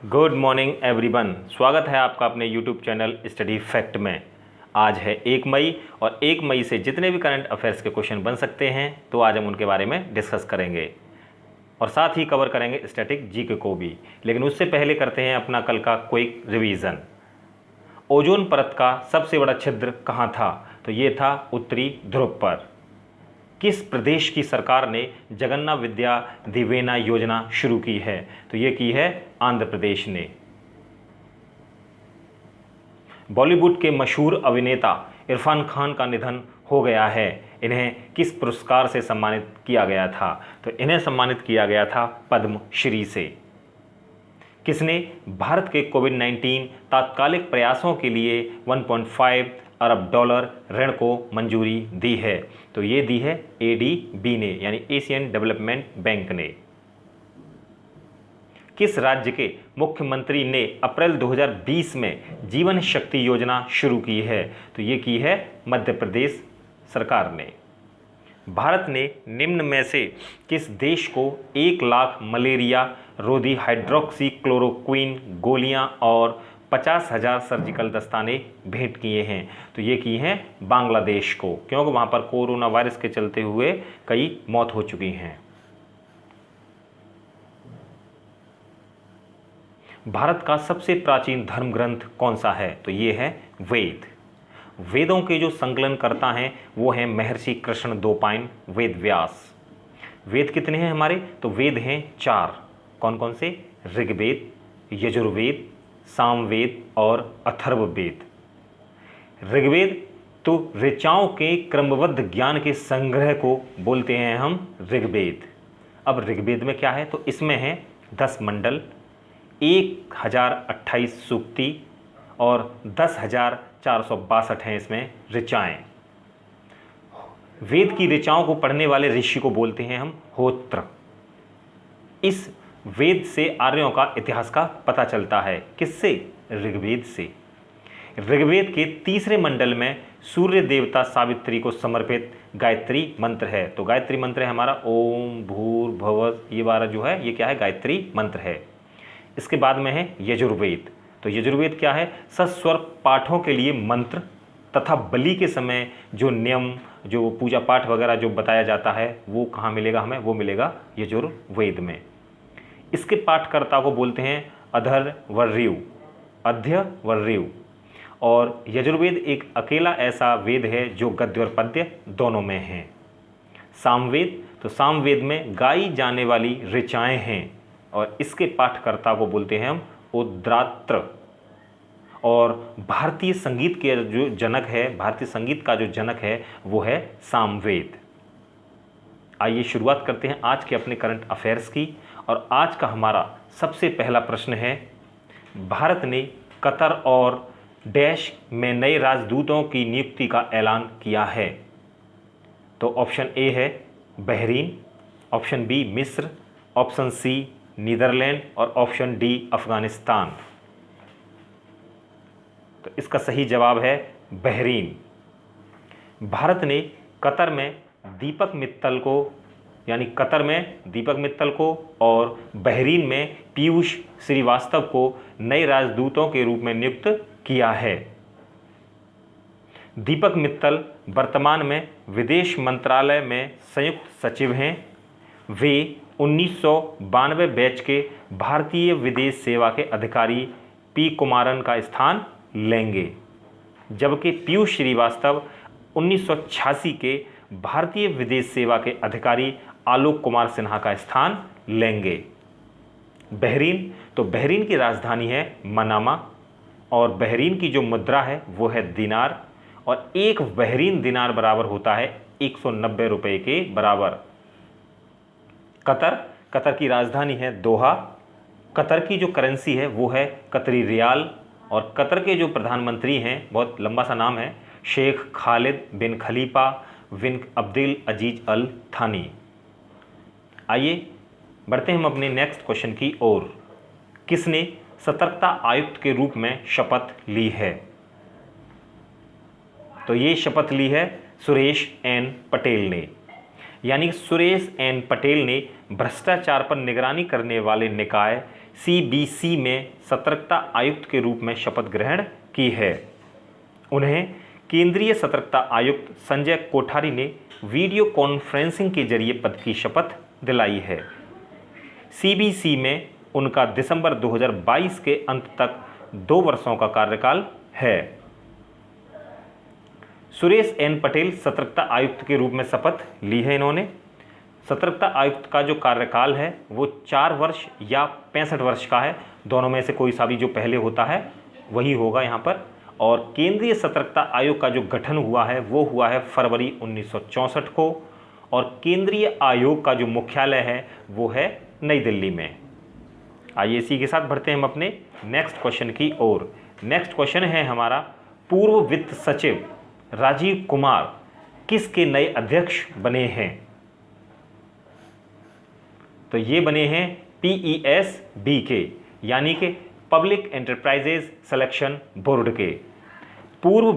Good morning everyone. स्वागत है आपका अपने यूट्यूब चैनल स्टडी फैक्ट में। आज है 1 मई और 1 मई से जितने भी करंट अफेयर्स के क्वेश्चन बन सकते हैं तो आज हम उनके बारे में डिस्कस करेंगे और साथ ही कवर करेंगे स्टैटिक जीके को भी। लेकिन उससे पहले करते हैं अपना कल का क्विक रिवीजन। ओजोन परत का सबसे बड़ा छिद्र कहाँ था? तो ये था उत्तरी ध्रुव पर। किस प्रदेश की सरकार ने जगन्ना विद्या दिवेना योजना शुरू की है? तो ये की है आंध्र प्रदेश ने। बॉलीवुड के मशहूर अभिनेता इरफान खान का निधन हो गया है। इन्हें किस पुरस्कार से सम्मानित किया गया था? तो इन्हें सम्मानित किया गया था पद्म श्री से। किसने भारत के कोविड-19 तात्कालिक प्रयासों के लिए 1.5 अरब डॉलर ऋण को मंजूरी दी है? तो ये दी है एडीबी ने, यानी एशियन डेवलपमेंट बैंक ने। किस राज्य के मुख्यमंत्री ने अप्रैल 2020 में जीवन शक्ति योजना शुरू की है? तो ये की है मध्य प्रदेश सरकार ने। भारत ने निम्न में से किस देश को 1 लाख मलेरिया रोधी हाइड्रोक्सी क्लोरोक्विन गोलियां और 50,000 सर्जिकल दस्ताने भेंट किए हैं? तो ये की हैं बांग्लादेश को, क्योंकि वहाँ पर कोरोना वायरस के चलते हुए कई मौत हो चुकी हैं। भारत का सबसे प्राचीन धर्म ग्रंथ कौन सा है? तो ये है वेद। वेदों के जो संकलन करता हैं वो हैं महर्षि कृष्ण द्वैपायन वेद व्यास। वेद कितने हैं हमारे? तो वेद हैं 4। कौन कौन से? ऋग्वेद, यजुर्वेद, सामवेद और अथर्ववेद। ऋग्वेद तो ऋचाओं के क्रमबद्ध ज्ञान के संग्रह को बोलते हैं हम ऋग्वेद। अब ऋग्वेद में क्या है? तो इसमें है 10 मंडल, 1028 सूक्ति और 10,462 हैं इसमें ऋचाएँ। वेद की ऋचाओं को पढ़ने वाले ऋषि को बोलते हैं हम होत्र। इस वेद से आर्यों का इतिहास का पता चलता है। किससे? ऋग्वेद से। ऋग्वेद के 3रे मंडल में सूर्य देवता सावित्री को समर्पित गायत्री मंत्र है। तो गायत्री मंत्र है हमारा ओम भूर्भुवः, ये वाला जो है ये क्या है? गायत्री मंत्र है। इसके बाद में है यजुर्वेद। तो यजुर्वेद क्या है? सस्वर पाठों के लिए मंत्र तथा बलि के समय जो नियम, जो पूजा पाठ वगैरह जो बताया जाता है वो कहाँ मिलेगा हमें? वो मिलेगा यजुर्वेद में। इसके पाठकर्ता को बोलते हैं अध्यवर्यु, अध्यवर्यु। और यजुर्वेद एक अकेला ऐसा वेद है जो गद्य और पद्य दोनों में है। सामवेद, तो सामवेद में गाई जाने वाली ऋचाएँ हैं और इसके पाठकर्ता को बोलते हैं हम उद्रात्र। और भारतीय संगीत के जो जनक है, भारतीय संगीत का जो जनक है वो है सामवेद। आइए शुरुआत करते हैं आज के अपने करंट अफेयर्स की। और आज का हमारा सबसे पहला प्रश्न है, भारत ने कतर और डैश में नए राजदूतों की नियुक्ति का ऐलान किया है? तो ऑप्शन ए है बहरीन, ऑप्शन बी मिस्र, ऑप्शन सी नीदरलैंड और ऑप्शन डी अफगानिस्तान। तो इसका सही जवाब है बहरीन। भारत ने कतर में दीपक मित्तल को, यानी कतर में दीपक मित्तल को और बहरीन में पीयूष श्रीवास्तव को नए राजदूतों के रूप में नियुक्त किया है। दीपक मित्तल वर्तमान में विदेश मंत्रालय में संयुक्त सचिव हैं। वे 1992 बैच के भारतीय विदेश सेवा के अधिकारी पी कुमारन का स्थान लेंगे, जबकि पीयूष श्रीवास्तव 1986 के भारतीय विदेश सेवा के अधिकारी आलोक कुमार सिन्हा का स्थान लेंगे। बहरीन, तो बहरीन की राजधानी है मनामा और बहरीन की जो मुद्रा है वो है दिनार और 1 बहरीन दिनार बराबर होता है 190 रुपये के बराबर। कतर की राजधानी है दोहा। कतर की जो करेंसी है वो है कतरी रियाल और कतर के जो प्रधानमंत्री हैं, बहुत लंबा सा नाम है, शेख खालिद बिन खलीफा बिन अब्दुल अजीज अल थानी। आइए बढ़ते हैं हम अपने नेक्स्ट क्वेश्चन की ओर। किसने सतर्कता आयुक्त के रूप में शपथ ली है? तो ये शपथ ली है सुरेश एन पटेल ने। यानी सुरेश एन पटेल ने भ्रष्टाचार पर निगरानी करने वाले निकाय सीबीसी में सतर्कता आयुक्त के रूप में शपथ ग्रहण की है। उन्हें केंद्रीय सतर्कता आयुक्त संजय कोठारी ने वीडियो कॉन्फ्रेंसिंग के जरिए पद की शपथ दिलाई है। सीबीसी में उनका दिसंबर 2022 के अंत तक 2 वर्षों का कार्यकाल है। सुरेश एन पटेल सतर्कता आयुक्त के रूप में शपथ ली है इन्होंने। सतर्कता आयुक्त का जो कार्यकाल है वो 4 वर्ष या 65 वर्ष का है, दोनों में से कोई सा भी जो पहले होता है वही होगा यहाँ पर। और केंद्रीय सतर्कता आयोग का जो गठन हुआ है वो हुआ है फरवरी 1964 को, और केंद्रीय आयोग का जो मुख्यालय है वो है नई दिल्ली में। आइए इसी के साथ बढ़ते हैं हम अपने नेक्स्ट क्वेश्चन की ओर। नेक्स्ट क्वेश्चन है हमारा, पूर्व वित्त सचिव राजीव कुमार किसके नए अध्यक्ष बने हैं? तो ये बने हैं PESB के, यानी कि पब्लिक एंटरप्राइजेज सिलेक्शन बोर्ड के। पूर्व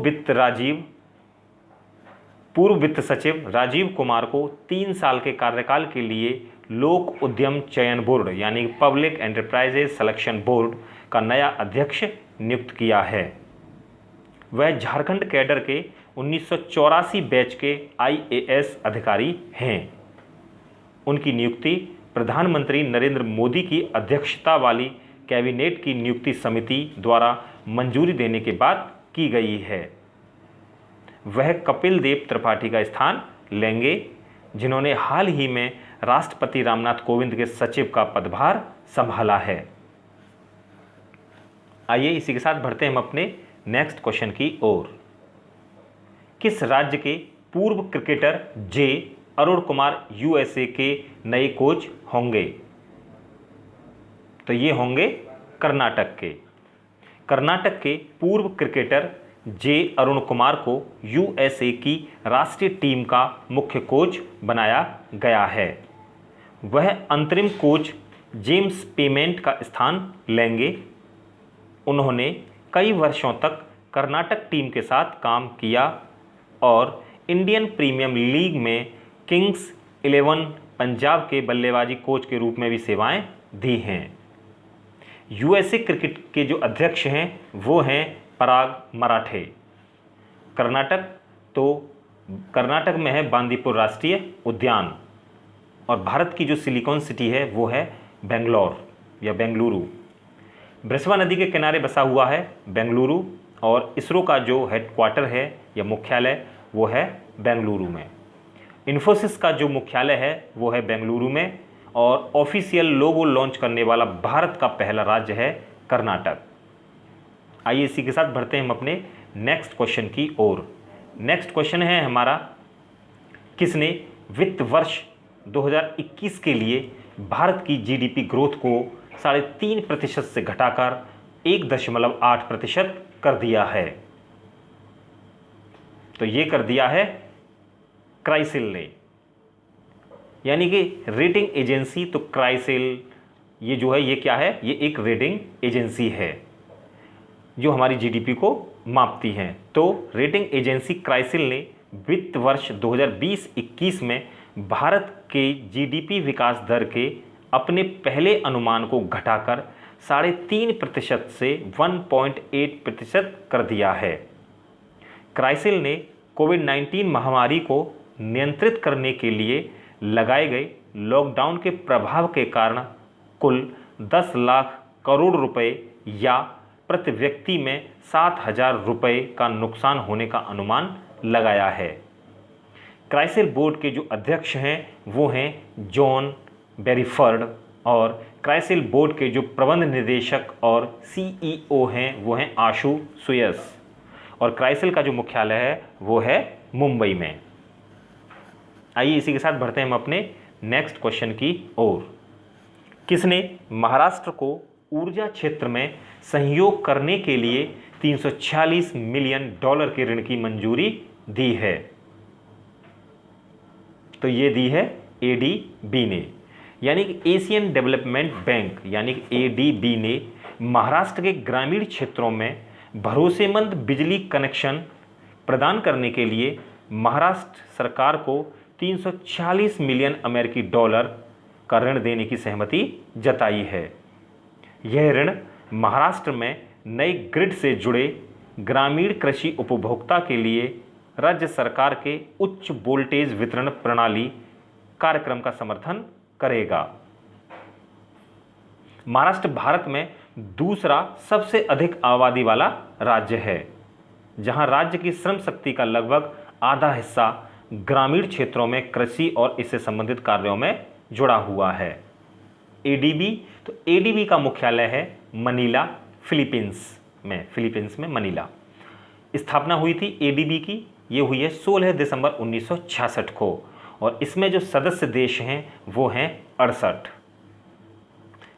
वित्त सचिव राजीव कुमार को 3 साल के कार्यकाल के लिए लोक उद्यम चयन बोर्ड यानी पब्लिक एंटरप्राइजेज सिलेक्शन बोर्ड का नया अध्यक्ष नियुक्त किया है। वह झारखंड कैडर के 1984 बैच के IAS अधिकारी हैं। उनकी नियुक्ति प्रधानमंत्री नरेंद्र मोदी की अध्यक्षता वाली कैबिनेट की नियुक्ति समिति द्वारा मंजूरी देने के बाद की गई है। वह कपिल देव त्रिपाठी का स्थान लेंगे, जिन्होंने हाल ही में राष्ट्रपति रामनाथ कोविंद के सचिव का पदभार संभाला है। आइए इसी के साथ बढ़ते हैं हम अपने नेक्स्ट क्वेश्चन की ओर। किस राज्य के पूर्व क्रिकेटर जे अरुण कुमार USA के नए कोच होंगे? तो ये होंगे कर्नाटक के। कर्नाटक के पूर्व क्रिकेटर जे अरुण कुमार को USA की राष्ट्रीय टीम का मुख्य कोच बनाया गया है। वह अंतरिम कोच जेम्स पेमेंट का स्थान लेंगे। उन्होंने कई वर्षों तक कर्नाटक टीम के साथ काम किया और इंडियन प्रीमियर लीग में किंग्स 11 पंजाब के बल्लेबाजी कोच के रूप में भी सेवाएं दी हैं। USA क्रिकेट के जो अध्यक्ष हैं वो हैं पराग मराठे। कर्नाटक में है बांदीपुर राष्ट्रीय उद्यान, और भारत की जो सिलिकॉन सिटी है वो है बेंगलोर या बेंगलुरु। ब्रशवा नदी के किनारे बसा हुआ है बेंगलुरु, और इसरो का जो हेडक्वार्टर है या मुख्यालय वो है बेंगलुरु में। इन्फोसिस का जो मुख्यालय है वो है बेंगलुरु में, और ऑफिशियल लोगो लॉन्च करने वाला भारत का पहला राज्य है कर्नाटक। आइए इसी के साथ बढ़ते हैं हम अपने नेक्स्ट क्वेश्चन की ओर। नेक्स्ट क्वेश्चन है हमारा, किसने वित्त वर्ष 2021 के लिए भारत की GDP ग्रोथ को 3.5% से घटाकर 1.8% कर दिया है? तो ये कर दिया है क्राइसिल ने, यानी कि रेटिंग एजेंसी। तो क्राइसिल ये जो है ये क्या है? ये एक रेटिंग एजेंसी है जो हमारी GDP को मापती है। तो रेटिंग एजेंसी क्राइसिल ने वित्त वर्ष 2020-21 में भारत के GDP विकास दर के अपने पहले अनुमान को घटाकर 3.5% से 1.8% कर दिया है। क्राइसिल ने कोविड-19 महामारी को नियंत्रित करने के लिए लगाए गए लॉकडाउन के प्रभाव के कारण कुल 10 लाख करोड़ रुपए या प्रति व्यक्ति में 7,000 रुपये का नुकसान होने का अनुमान लगाया है। क्राइसिल बोर्ड के जो अध्यक्ष हैं वो हैं जॉन बेरीफर्ड, और क्राइसिल बोर्ड के जो प्रबंध निदेशक और CEO हैं वो हैं आशु सुयस, और क्राइसिल का जो मुख्यालय है वो है मुंबई में। आइए इसी के साथ बढ़ते हैं हम अपने नेक्स्ट क्वेश्चन की ओर। किसने महाराष्ट्र को ऊर्जा क्षेत्र में सहयोग करने के लिए $346 मिलियन के ऋण की मंजूरी दी है? तो ये दी है ADB ने, यानी कि एशियन डेवलपमेंट बैंक यानी कि ADB ने महाराष्ट्र के ग्रामीण क्षेत्रों में भरोसेमंद बिजली कनेक्शन प्रदान करने के लिए महाराष्ट्र सरकार को 340 मिलियन अमेरिकी डॉलर का ऋण देने की सहमति जताई है। यह ऋण महाराष्ट्र में नई ग्रिड से जुड़े ग्रामीण कृषि उपभोक्ता के लिए राज्य सरकार के उच्च वोल्टेज वितरण प्रणाली कार्यक्रम का समर्थन करेगा। महाराष्ट्र भारत में दूसरा सबसे अधिक आबादी वाला राज्य है, जहां राज्य की श्रम शक्ति का लगभग आधा हिस्सा ग्रामीण क्षेत्रों में कृषि और इससे संबंधित कार्यों में जुड़ा हुआ है। एडीबी, तो एडीबी का मुख्यालय है मनीला, फिलीपींस में मनीला। स्थापना हुई थी एडीबी की, ये हुई है 16 दिसंबर 1966 को, और इसमें जो सदस्य देश हैं वो हैं 68।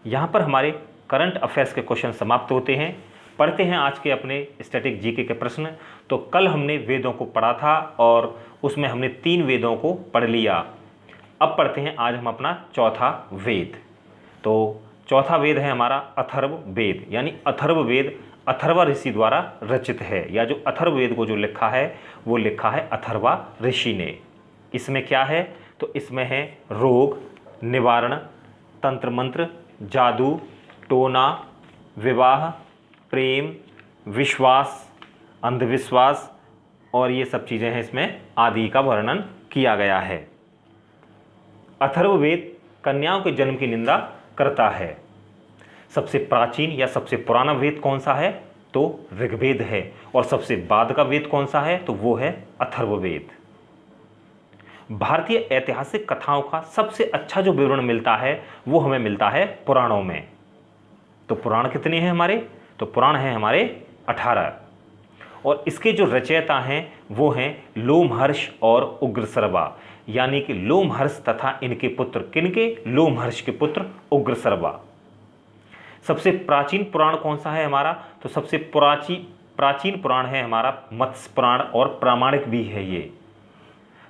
यहाँ पर हमारे करंट अफेयर्स के क्वेश्चन समाप्त होते हैं। पढ़ते हैं आज के अपने स्टैटिक जीके के प्रश्न। तो कल हमने वेदों को पढ़ा था और उसमें हमने 3 वेदों को पढ़ लिया। अब पढ़ते हैं आज हम अपना चौथा वेद। तो चौथा वेद है हमारा अथर्व वेद, यानी अथर्व वेद अथर्वा ऋषि द्वारा रचित है, या जो अथर्व वेद को जो लिखा है वो लिखा है अथर्वा ऋषि ने। इसमें क्या है, तो इसमें है रोग निवारण, तंत्र मंत्र, जादू, टोना, विवाह, प्रेम, विश्वास, अंधविश्वास और ये सब चीज़ें हैं, इसमें आदि का वर्णन किया गया है। अथर्ववेद कन्याओं के जन्म की निंदा करता है। सबसे प्राचीन या सबसे पुराना वेद कौन सा है, तो ऋग्वेद है, और सबसे बाद का वेद कौन सा है, तो वो है अथर्ववेद। भारतीय ऐतिहासिक कथाओं का सबसे अच्छा जो विवरण मिलता है वो हमें मिलता है पुराणों में। तो पुराण कितने हैं हमारे, तो पुराण हैं हमारे 18, और इसके जो रचयिता हैं वो हैं लोमहर्ष और उग्रसर्वा, यानी कि लोमहर्ष तथा इनके पुत्र, किनके, लोमहर्ष के पुत्र उग्रसर्वा। सबसे प्राचीन पुराण कौन सा है हमारा, तो सबसे प्राचीन पुराण है हमारा मत्स्य पुराण, और प्रामाणिक भी है ये।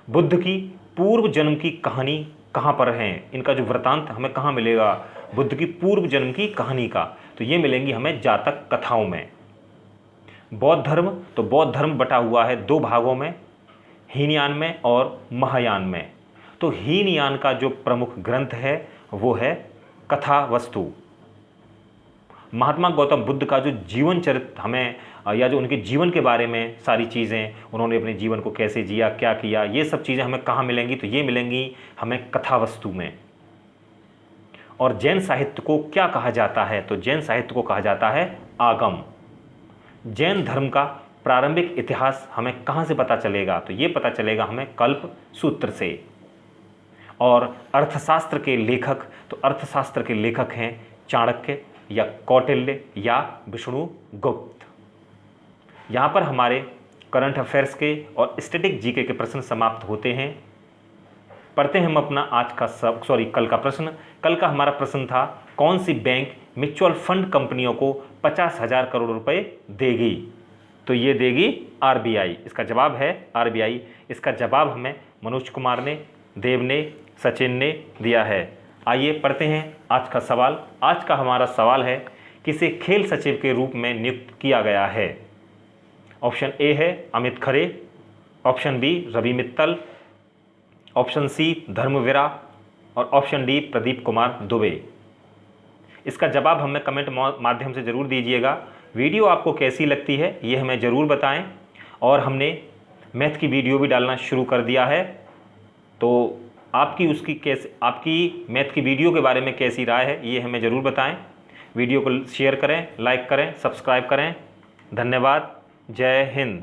बुद्ध की पूर्व जन्म की कहानी कहाँ पर है, इनका जो वृतांत हमें कहाँ मिलेगा, बुद्ध की पूर्व जन्म की कहानी का, तो ये मिलेंगी हमें जातक कथाओं में। बौद्ध धर्म, तो बौद्ध धर्म बटा हुआ है 2 भागों में, हीनयान में और महायान में। तो हीनयान का जो प्रमुख ग्रंथ है वो है कथा वस्तु। महात्मा गौतम बुद्ध का जो जीवन चरित्र हमें, या जो उनके जीवन के बारे में सारी चीज़ें, उन्होंने अपने जीवन को कैसे जिया, क्या किया, ये सब चीज़ें हमें कहाँ मिलेंगी, तो ये मिलेंगी हमें कथा वस्तु में। और जैन साहित्य को क्या कहा जाता है, तो जैन साहित्य को कहा जाता है आगम। जैन धर्म का प्रारंभिक इतिहास हमें कहाँ से पता चलेगा, तो ये पता चलेगा हमें कल्प सूत्र से। और अर्थशास्त्र के लेखक, तो अर्थशास्त्र के लेखक हैं चाणक्य या कौटिल्य या विष्णुगुप्त। यहाँ पर हमारे करंट अफेयर्स के और स्टैटिक जीके के प्रश्न समाप्त होते हैं। पढ़ते हैं हम अपना आज का कल का प्रश्न। कल का हमारा प्रश्न था, कौन सी बैंक म्यूचुअल फंड कंपनियों को 50,000 करोड़ रुपए देगी, तो ये देगी आरबीआई। इसका जवाब है आरबीआई। इसका जवाब हमें मनोज कुमार ने, देव ने, सचिन ने दिया है। आइए पढ़ते हैं आज का सवाल। आज का हमारा सवाल है, किसे खेल सचिव के रूप में नियुक्त किया गया है। ऑप्शन ए है Amit Khare, option B Ravi Mittal, option C Dharmveera और ऑप्शन डी प्रदीप कुमार दुबे। इसका जवाब हमें कमेंट माध्यम से ज़रूर दीजिएगा। वीडियो आपको कैसी लगती है ये हमें ज़रूर बताएं, और हमने मैथ की वीडियो भी डालना शुरू कर दिया है, तो आपकी मैथ की वीडियो के बारे में कैसी राय है ये हमें ज़रूर बताएं। वीडियो को शेयर करें, लाइक करें, सब्सक्राइब करें। धन्यवाद। जय हिंद।